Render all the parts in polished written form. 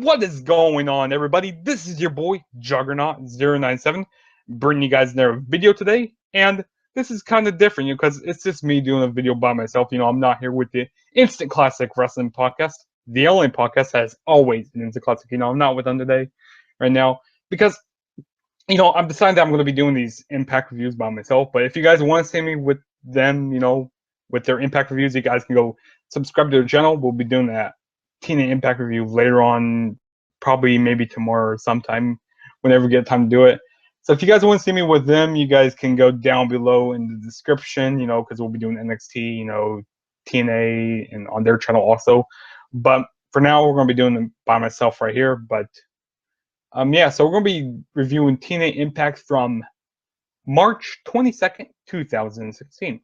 What is going on, everybody? This is your boy Juggernaut097 bringing you guys another video today, and this is kind of different because it's just me doing a video by myself. I'm not here with the Instant Classic Wrestling Podcast, the only podcast that has always been Instant Classic. I'm not with them today, right now, because I've decided that I'm going to be doing these Impact reviews by myself. But if you guys want to see me with them, with their Impact reviews, you guys can go subscribe to their channel. We'll be doing that TNA Impact review later on, probably maybe tomorrow or sometime, whenever we get time to do it. So if you guys want to see me with them, you guys can go down below in the description, because we'll be doing NXT, TNA, and on their channel also. But for now, we're going to be doing them by myself right here. But yeah, so we're going to be reviewing TNA Impact from March 22nd, 2016.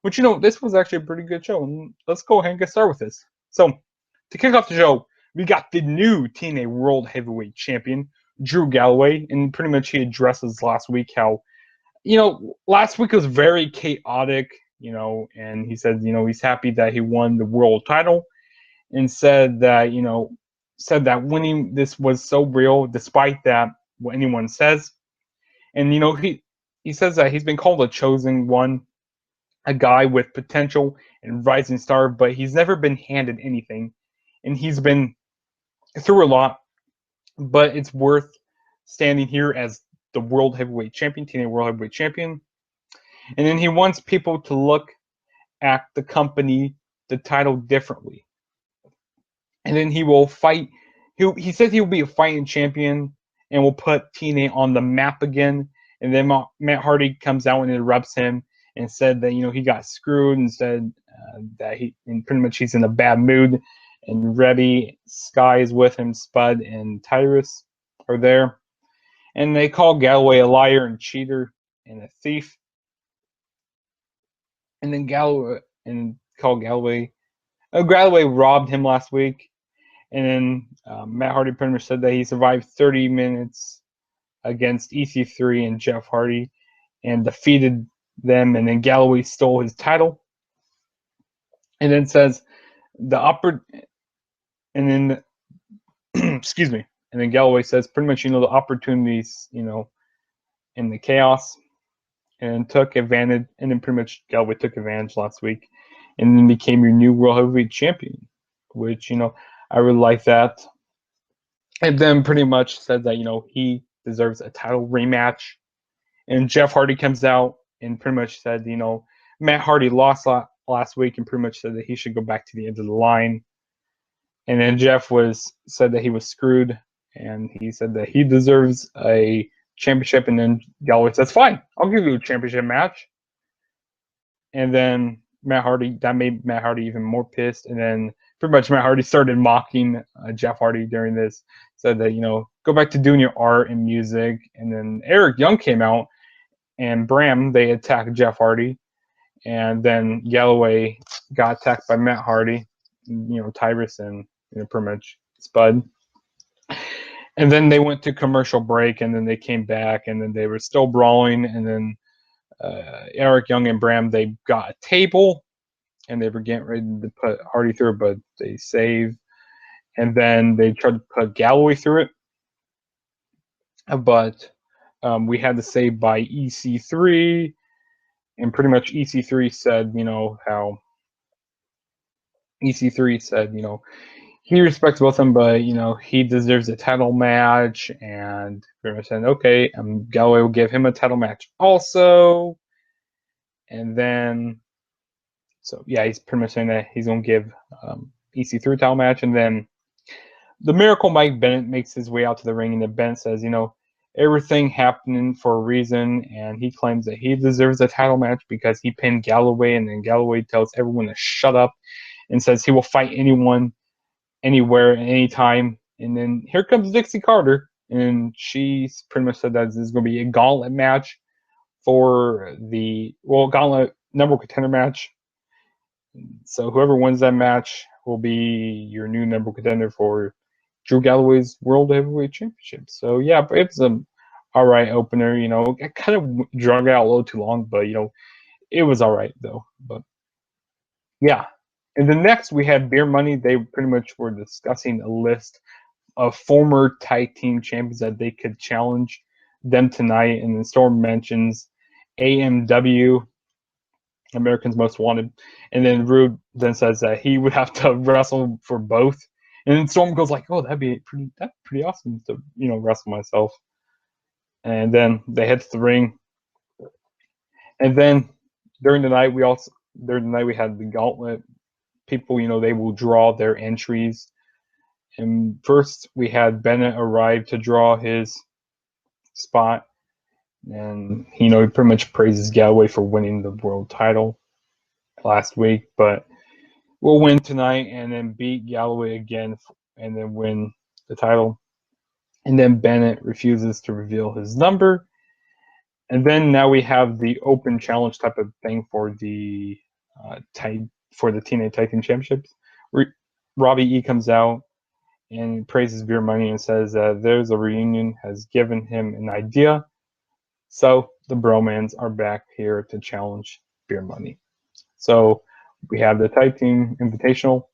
Which, this was actually a pretty good show. And let's go ahead and get started with this. So, to kick off the show, we got the new TNA World Heavyweight Champion, Drew Galloway, and pretty much he addresses last week how, last week was very chaotic, and he said, he's happy that he won the world title, and said that, winning this was so real, despite that, what anyone says. And, he says that he's been called a chosen one, a guy with potential and rising star, but he's never been handed anything. And he's been through a lot, but it's worth standing here as the World Heavyweight Champion, TNA World Heavyweight Champion. And then he wants people to look at the company, the title, differently. And then he will fight. He says he will be a fighting champion and will put TNA on the map again. And then Matt Hardy comes out and interrupts him and said that, he got screwed, and said that pretty much he's in a bad mood. And Rebby, Sky is with him, Spud and Tyrus are there. And they call Galloway a liar and cheater and a thief. And then Galloway robbed him last week. And then Matt Hardy pretty much said that he survived 30 minutes against EC3 and Jeff Hardy and defeated them. And then Galloway stole his title. And then says and then excuse me. And then Galloway says pretty much, the opportunities, in the chaos, and took advantage. And then pretty much Galloway took advantage last week, and then became your new World Heavyweight Champion, which I really like that. And then pretty much said that he deserves a title rematch. And Jeff Hardy comes out and pretty much said Matt Hardy lost last week, and pretty much said that he should go back to the end of the line. And then Jeff said that he was screwed, and he said that he deserves a championship. And then Galloway says, "Fine, I'll give you a championship match." And then that made Matt Hardy even more pissed. And then pretty much Matt Hardy started mocking Jeff Hardy during this. Said that, go back to doing your art and music. And then Eric Young came out, and Bram, they attacked Jeff Hardy. And then Galloway got attacked by Matt Hardy, Tyrus, and pretty much Spud. And then they went to commercial break, and then they came back, and then they were still brawling. And then Eric Young and Bram, they got a table, and they were getting ready to put Hardy through it, but they saved. And then they tried to put Galloway through it, but we had to save by EC3. And pretty much EC3 said, how EC3 said, he respects both of them, but, he deserves a title match. And pretty much said, okay, Galloway will give him a title match also. And then, so yeah, he's pretty much saying that he's going to give EC3 a title match. And then the Miracle Mike Bennett makes his way out to the ring, and then Bennett says, everything happening for a reason, and he claims that he deserves a title match because he pinned Galloway. And then Galloway tells everyone to shut up and says he will fight anyone, anywhere, at any time. And then here comes Dixie Carter, and she pretty much said that this is going to be a gauntlet match for the gauntlet number contender match. So whoever wins that match will be your new number contender for Drew Galloway's World Heavyweight Championship. So yeah, but it's an alright opener. It kind of drug out a little too long, but it was alright though. But yeah, And then next we had Beer Money. They pretty much were discussing a list former tag team champions that they could challenge them tonight. And then Storm mentions AMW, Americans Most Wanted, and then Rude then says that he would have to wrestle for both. And then Storm goes like, "Oh, that'd be pretty awesome to wrestle myself." And then they head to the ring. And then during the night we had the gauntlet. People, they will draw their entries. And first we had Bennett arrive to draw his spot. And he pretty much praises Galloway for winning the world title last week, but will win tonight and then beat Galloway again and then win the title. And then Bennett refuses to reveal his number. And then now we have the open challenge type of thing for the TNA Tag Team Championships. Robbie E comes out and praises Beer Money and says that there's a reunion has given him an idea. So the Bromans are back here to challenge Beer Money. So we have the Tag Team Invitational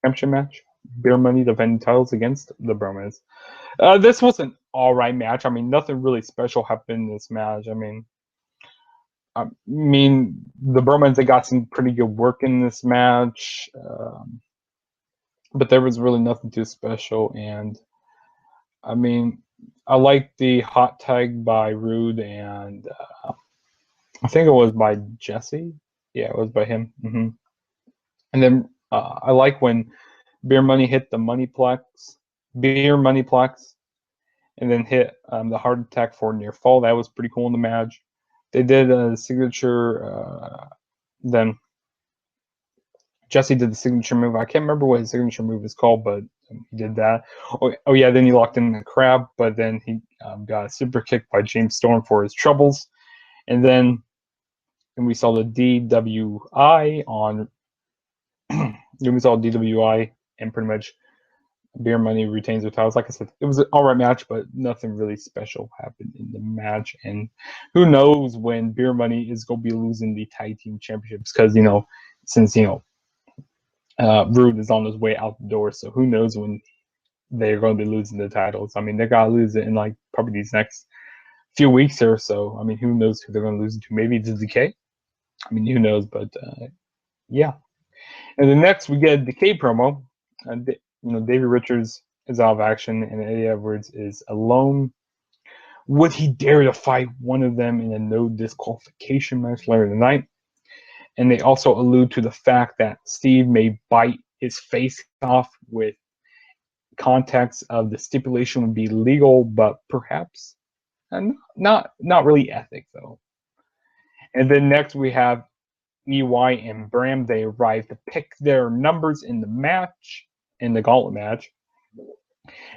Championship match. Beer Money defending titles against the Bromans. This was an alright match. I mean, nothing really special happened in this match. I mean, the Bromans, they got some pretty good work in this match, but there was really nothing too special. And I mean, I like the hot tag by Rude and I think it was by Jesse. Yeah, it was by him. And then I like when Beer Money hit the Beer Moneyplex, and then hit the heart attack for near fall. That was pretty cool in the match. They did a signature. Then Jesse did the signature move. I can't remember what his signature move is called, but he did that. Oh yeah, then he locked in the crab, but then he got a super kick by James Storm for his troubles. And then we saw the DWI on. Then we saw DWI, and pretty much Beer Money retains their titles. Like I said, it was an alright match, but nothing really special happened in the match. And who knows when Beer Money is going to be losing the tag team championships? Because since Rude is on his way out the door, so who knows when they're going to be losing the titles? I mean, they got to lose it in like probably these next few weeks or so. I mean, who knows who they're going to lose it to? Maybe it's Decay. I mean, who knows? But yeah. And then next we get a Decay promo. Davey Richards is out of action and Eddie Edwards is alone. Would he dare to fight one of them in a no disqualification match later in the night? And they also allude to the fact that Steve may bite his face off, with context of the stipulation would be legal, but perhaps not really ethic though. And then next we have EY and Bram. They arrive to pick their numbers in the match, in the gauntlet match.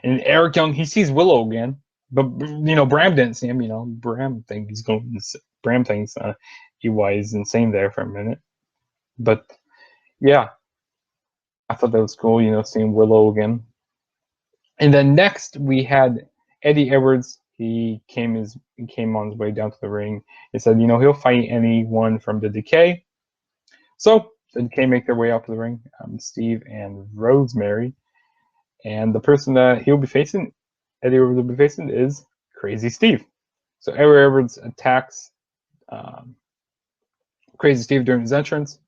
And Eric Young, he sees Willow again, but Bram didn't see him. Bram thinks EY is insane there for a minute. But yeah, I thought that was cool, seeing Willow again. And then next we had Eddie Edwards. He came on his way down to the ring. He said, he'll fight anyone from the Decay. So the Decay make their way out to the ring. Steve and Rosemary. And the person that he'll be facing, Eddie Edwards will be facing, is Crazy Steve. So Eddie Edwards attacks Crazy Steve during his entrance.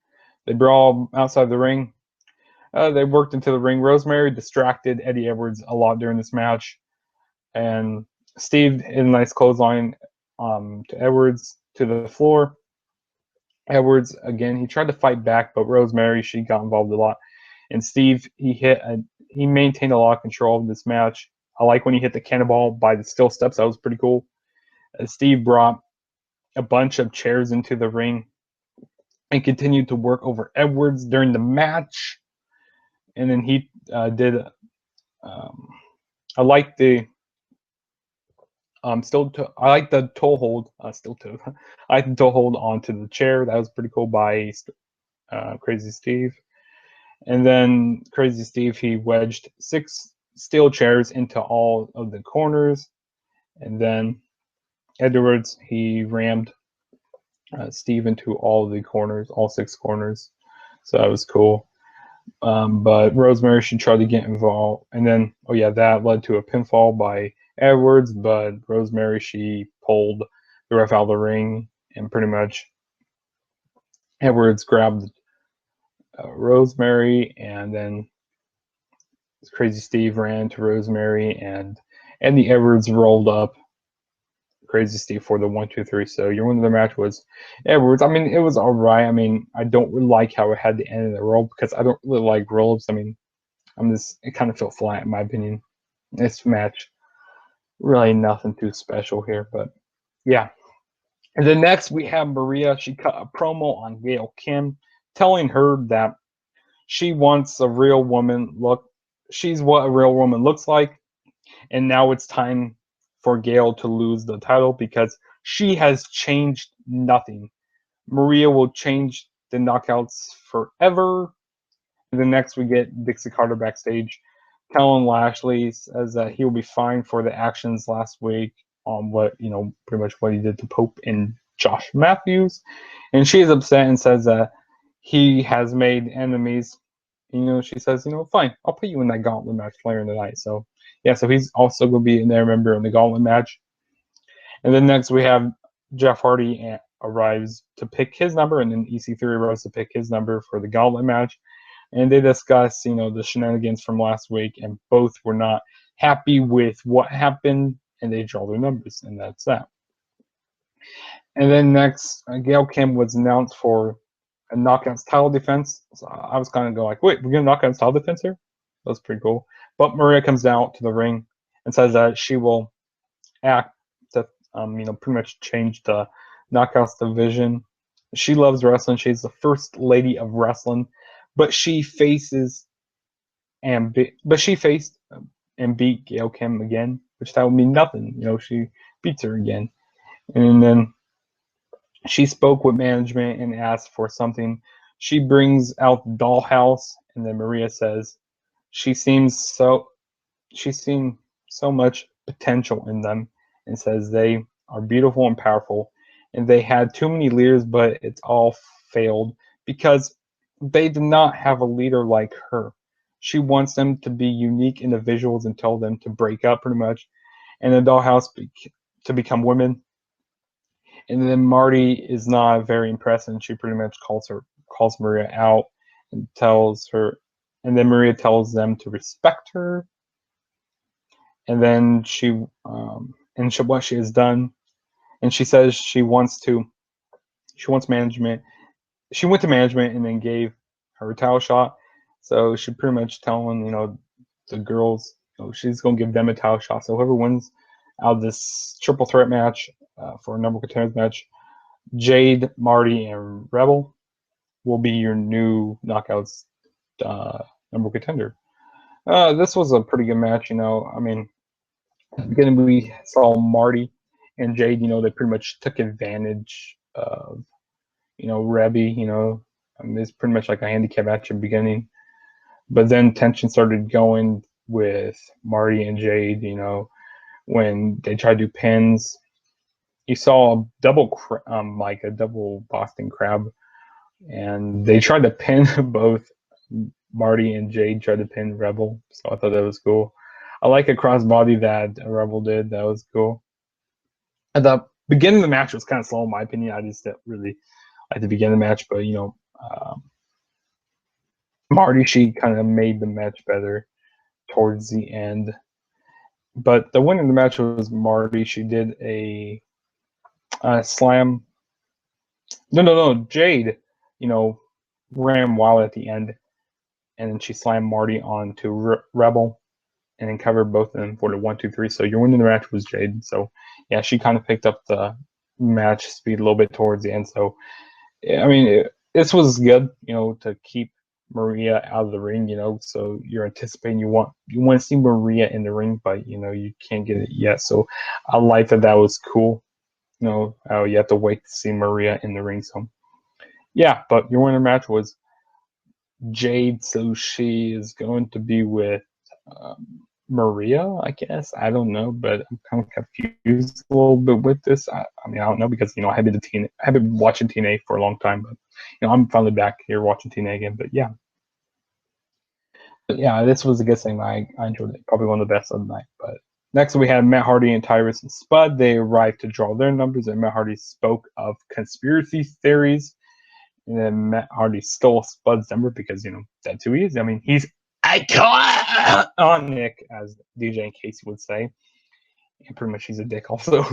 They brawl outside the ring. They worked into the ring. Rosemary distracted Eddie Edwards a lot during this match. And Steve hit a nice clothesline to Edwards to the floor. Edwards, again, he tried to fight back, but Rosemary, she got involved a lot. And Steve, he maintained a lot of control of this match. I like when he hit the cannonball by the steel steps. That was pretty cool. Steve brought a bunch of chairs into the ring and continued to work over Edwards during the match. And then he did. I like the I like the toe hold. I like the toe hold onto the chair. That was pretty cool by Crazy Steve. And then Crazy Steve, he wedged 6 steel chairs into all of the corners. And then Edwards, he rammed Steve into all the corners, all 6 corners. So that was cool. But Rosemary, she tried to get involved, and then that led to a pinfall by Edwards. But Rosemary, she pulled the ref out of the ring, and pretty much Edwards grabbed Rosemary, and then Crazy Steve ran to Rosemary, and the Edwards rolled up Crazy Steve for the 1-2-3. So your winner of the match was Edwards. I mean, it was all right. I mean, I don't really like how it had the end of the roll because I don't really like roll-ups. I mean, it kind of felt flat in my opinion. This match, really nothing too special here, but yeah. And then next we have Maria. She cut a promo on Gail Kim, telling her that she wants a real woman look. She's what a real woman looks like, and now it's time for Gail to lose the title because she has changed nothing. Maria will change the knockouts forever. And then next we get Dixie Carter backstage. Kellen Lashley says that he will be fined for the actions last week on pretty much what he did to Pope and Josh Matthews. And she is upset and says that he has made enemies. She says, fine, I'll put you in that gauntlet match later in the night. So, yeah, so he's also going to be in there, remember, in the gauntlet match. And then next we have Jeff Hardy arrives to pick his number, and then EC3 arrives to pick his number for the gauntlet match. And they discuss, the shenanigans from last week, and both were not happy with what happened, and they draw their numbers, and that's that. And then next, Gail Kim was announced for a Knockouts title defense. So I was kind of going like, wait, we're going to Knockouts title defense here? That was pretty cool. But Maria comes out to the ring and says that she will act to, pretty much change the Knockouts division. She loves wrestling. She's the first lady of wrestling. But she faced and beat Gail Kim again, which that would mean nothing. She beats her again. And then she spoke with management and asked for something. She brings out the dollhouse, and then Maria says she seen so much potential in them, and says they are beautiful and powerful, and they had too many leaders, but it's all failed because they did not have a leader like her. She wants them to be unique individuals and tell them to break up pretty much, and the dollhouse to become women. And then Marty is not very impressed, and she pretty much calls Maria out and tells her, and then Maria tells them to respect her. And then what she has done, and she says she wants management. She went to management and then gave her a title shot. So she pretty much telling the girls she's gonna give them a title shot. So whoever wins out of this triple threat match for a number of contenders match, Jade, Marty, and Rebel will be your new Knockouts number contender. This was a pretty good match. I mean, at the beginning we saw Marty and Jade. They pretty much took advantage of Rebby. I mean, it's pretty much like a handicap match at the beginning. But then tension started going with Marty and Jade, when they tried to do pins. You saw a double Boston Crab, and they tried to pin both Marty and Jade tried to pin Rebel. So I thought that was cool. I like a crossbody that Rebel did. That was cool. At the beginning of the match was kind of slow in my opinion. I just didn't really like the beginning of the match, but Marty, she kind of made the match better towards the end. But the winner of the match was Marty. She did a slam. No. Jade, ran wild at the end, and then she slammed Marty onto Rebel, and then covered both of them for the 1-2-3. So your winner of the match was Jade. So yeah, she kind of picked up the match speed a little bit towards the end. So I mean, this was good, to keep Maria out of the ring, so you're anticipating you want to see Maria in the ring, but you can't get it yet. So I like that was cool. You have to wait to see Maria in the ring. So yeah, but your winner match was Jade, so she is going to be with Maria, I guess. I don't know, but I'm kind of confused a little bit with this. I mean, I don't know because I haven't been watching TNA for a long time, but I'm finally back here watching TNA again. But yeah, But yeah, this was a good thing. I enjoyed it. Probably one of the best of the night. But next we had Matt Hardy and Tyrus and Spud. They arrived to draw their numbers, and Matt Hardy spoke of conspiracy theories. And then Matt Hardy stole Spud's number because, that's who he is. I mean, he's iconic, as DJ and Casey would say. And pretty much he's a dick also.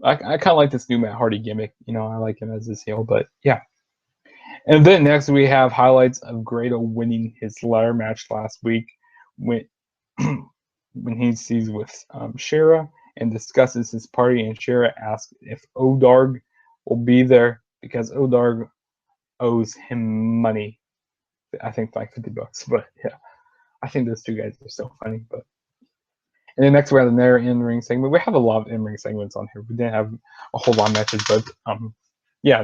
I kind of like this new Matt Hardy gimmick. I like him as this heel, but yeah. And then next we have highlights of Grado winning his ladder match last week when when he sees with Shera and discusses his party, and Shera asks if Odarg will be there because Odarg owes him money. I think like $50, but yeah, I think those two guys are so funny. But and then next we have another in-ring segment. We have a lot of in-ring segments on here. We didn't have a whole lot of matches, but yeah.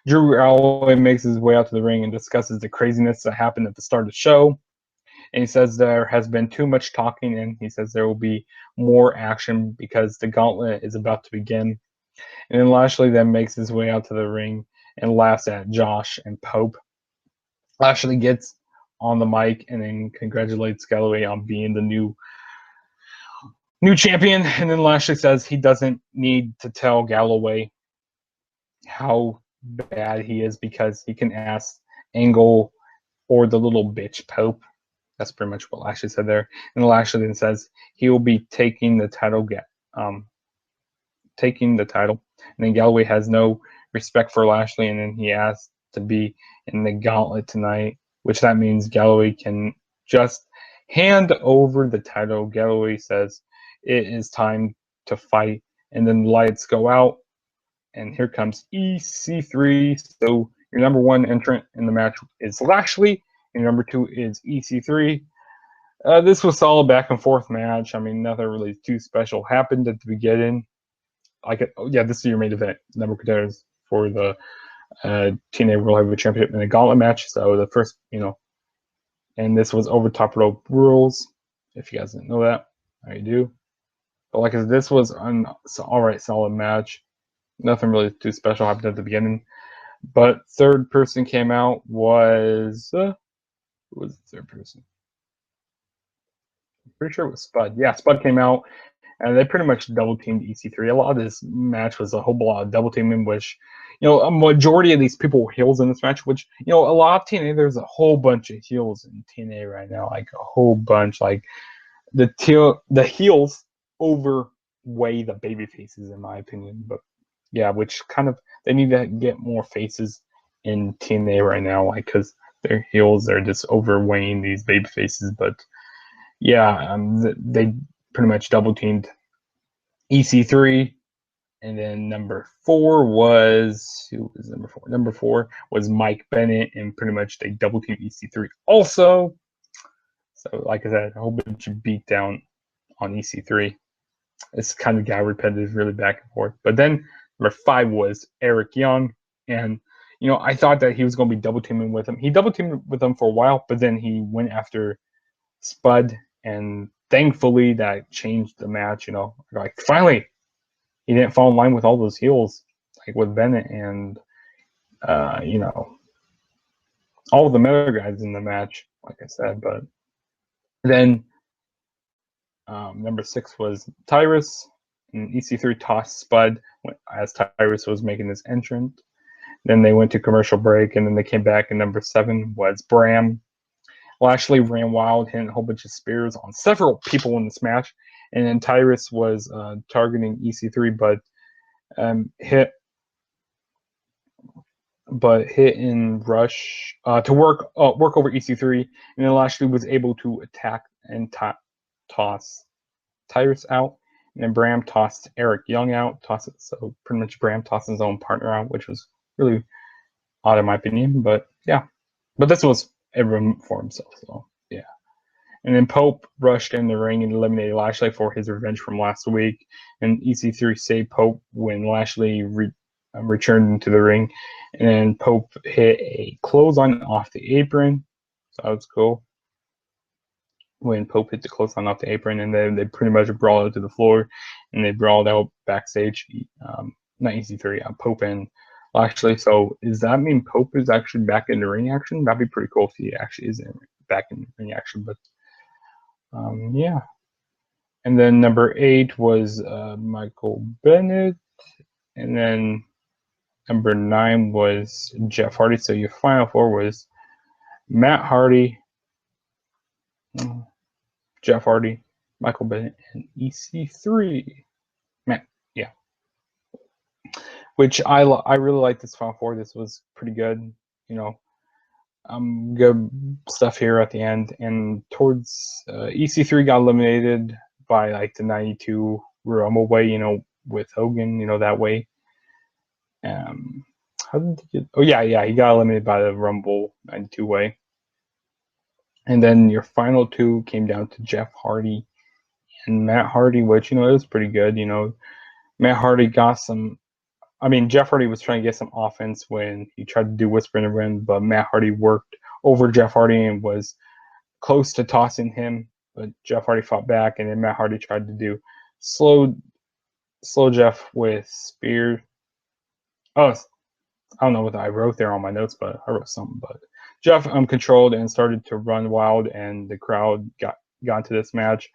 Drew Galloway makes his way out to the ring and discusses the craziness that happened at the start of the show. And he says there has been too much talking, and he says there will be more action because the gauntlet is about to begin. And then Lashley then makes his way out to the ring and laughs at Josh and Pope. Lashley gets on the mic and then congratulates Galloway on being the new champion. And then Lashley says he doesn't need to tell Galloway how bad he is because he can ask Angle or the little bitch Pope. That's pretty much what Lashley said there. And Lashley then says he will be taking the title. Taking the title. And then Galloway has no respect for Lashley, and then he asks to be in the gauntlet tonight, which that means Galloway can just hand over the title. Galloway says it is time to fight, and then lights go out. And here comes EC3. So your number one entrant in the match is Lashley, and your number two is EC3. This was solid back and forth match. I mean, nothing really too special happened at the beginning. This is your main event. Number contenders for the TNA World Heavyweight Championship in a gauntlet match. So the first, and this was over top rope rules. If you guys didn't know that, now you do. But like I said, this was an alright solid match. Nothing really too special happened at the beginning. But third person came out was who was the third person? I'm pretty sure it was Spud. Yeah, Spud came out, and they pretty much double teamed EC3. A lot of this match was a whole lot of double teaming, which a majority of these people were heels in this match. Which a lot of TNA, there's a whole bunch of heels in TNA right now, like a whole bunch. Like the heels overweigh the baby faces, in my opinion. But yeah, which kind of they need to get more faces in TNA right now, like because their heels they're just overweighing these baby faces. But yeah, they pretty much double teamed EC3, and then number 4 was who was number 4? Number 4 was Mike Bennett, and pretty much they double teamed EC3 also. So like I said, a whole bunch of beat down on EC3. It's kind of got repetitive, really back and forth. But then number 5 was Eric Young, and I thought that he was going to be double teaming with him. He double teamed with him for a while, but then he went after Spud, and thankfully that changed the match. Like finally, he didn't fall in line with all those heels, like with Bennett and all of the other guys in the match. Like I said, but then number 6 was Tyrus, and EC3 tossed Spud as Tyrus was making his entrance. Then they went to commercial break, and then they came back, and number 7 was Bram. Lashley ran wild, hitting a whole bunch of spears on several people in this match, and then Tyrus was targeting EC3, but hit and rush to work over EC3, and then Lashley was able to attack and toss Tyrus out, and then Bram tossed Eric Young out. So pretty much Bram tossed his own partner out, which was really odd in my opinion. But yeah, but this was everyone for himself. So yeah, and then Pope rushed in the ring and eliminated Lashley for his revenge from last week, and EC3 saved Pope when Lashley returned into the ring, and then Pope hit a clothesline off the apron. So that was cool. When Pope hit the clothesline off the apron, and then they pretty much brawled out to the floor, and they brawled out backstage. Not EC3, Pope and Lashley. So does that mean Pope is actually back in the ring action? That'd be pretty cool if he actually is in back in ring action. But yeah. And then number 8 was Michael Bennett, and then number 9 was Jeff Hardy. So your final 4 was Matt Hardy, Jeff Hardy, Michael Bennett, and EC3. Matt, yeah. Which I really like this final 4. This was pretty good. You know, good stuff here at the end. And towards EC3 got eliminated by like the 92 Rumble way, you know, with Hogan, you know, that way. How did he get? Oh yeah, he got eliminated by the Rumble 92 way. And then your final 2 came down to Jeff Hardy and Matt Hardy, which, you know, it was pretty good. You know, Matt Hardy got some. I mean, Jeff Hardy was trying to get some offense when he tried to do Whisper in the Wind, but Matt Hardy worked over Jeff Hardy and was close to tossing him, but Jeff Hardy fought back, and then Matt Hardy tried to do slow Jeff with spear. Oh, I don't know what I wrote there on my notes, but I wrote something. But Jeff controlled and started to run wild, and the crowd got into this match,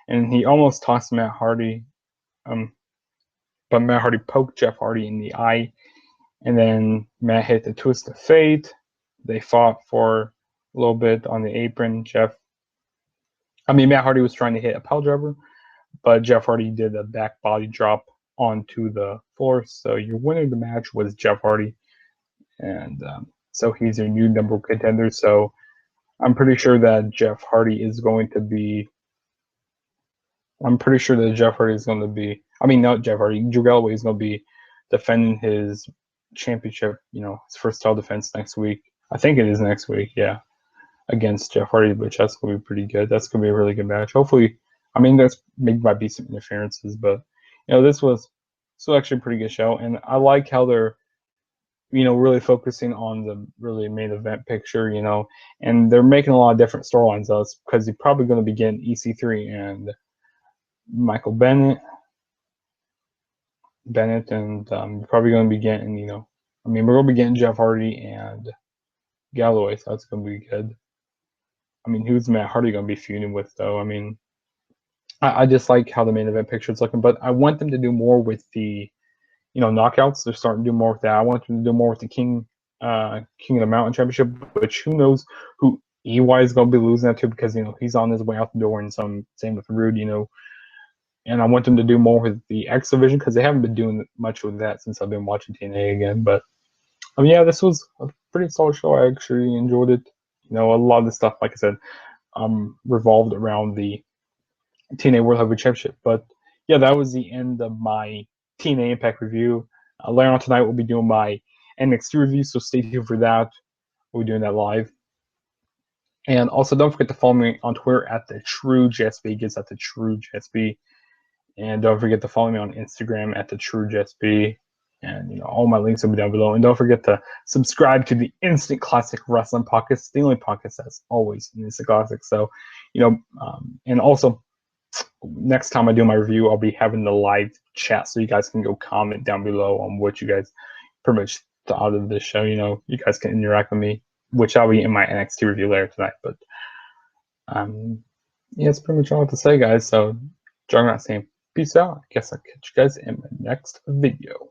and he almost tossed Matt Hardy, but Matt Hardy poked Jeff Hardy in the eye, and then Matt hit the twist of fate. They fought for a little bit on the apron. Matt Hardy was trying to hit a pile driver, but Jeff Hardy did a back body drop onto the floor. So your winner of the match was Jeff Hardy, and so he's your new number 1 contender. So I'm pretty sure that Jeff Hardy is going to be. I'm pretty sure that Jeff Hardy is going to be. I mean, not Jeff Hardy. Drew Galloway is going to be defending his championship. You know, his first title defense next week. I think it is next week. Yeah, against Jeff Hardy, which that's going to be pretty good. That's going to be a really good match. Hopefully, I mean, there's maybe might be some interferences, but you know, this was still actually a pretty good show, and I like how they're, you know, really focusing on the really main event picture, you know, and they're making a lot of different storylines out because you're probably going to be getting EC3 and Michael Bennett, and you're probably going to be getting, you know, I mean, we're going to be getting Jeff Hardy and Galloway, so that's going to be good. I mean, who's Matt Hardy going to be feuding with, though? I mean, I just like how the main event picture is looking, but I want them to do more with the, you know, knockouts. They're starting to do more with that. I want them to do more with the King of the Mountain Championship, which who knows who EY is going to be losing that to, because, you know, he's on his way out the door, and same with Rude, you know. And I want them to do more with the X Division, because they haven't been doing much with that since I've been watching TNA again. But yeah, this was a pretty solid show. I actually enjoyed it. You know, a lot of the stuff, like I said, revolved around the TNA World Heavyweight Championship. But yeah, that was the end of my TNA Impact review. Later on tonight, we'll be doing my NXT review, so stay tuned for that. We'll be doing that live. And also, don't forget to follow me on Twitter at the True JSB. Gets at the True JSB. And don't forget to follow me on Instagram at the True JSB. And, you know, all my links will be down below. And don't forget to subscribe to the Instant Classic Wrestling Podcast, the only podcast that's always an Instant Classic. So, you know, and also, next time I do my review, I'll be having the live chat, so you guys can go comment down below on what you guys pretty much thought of this show. You know, you guys can interact with me, which I'll be in my NXT review later tonight. But yeah, that's pretty much all I have to say, guys. So, Juggernaut saying peace out. I guess I'll catch you guys in my next video.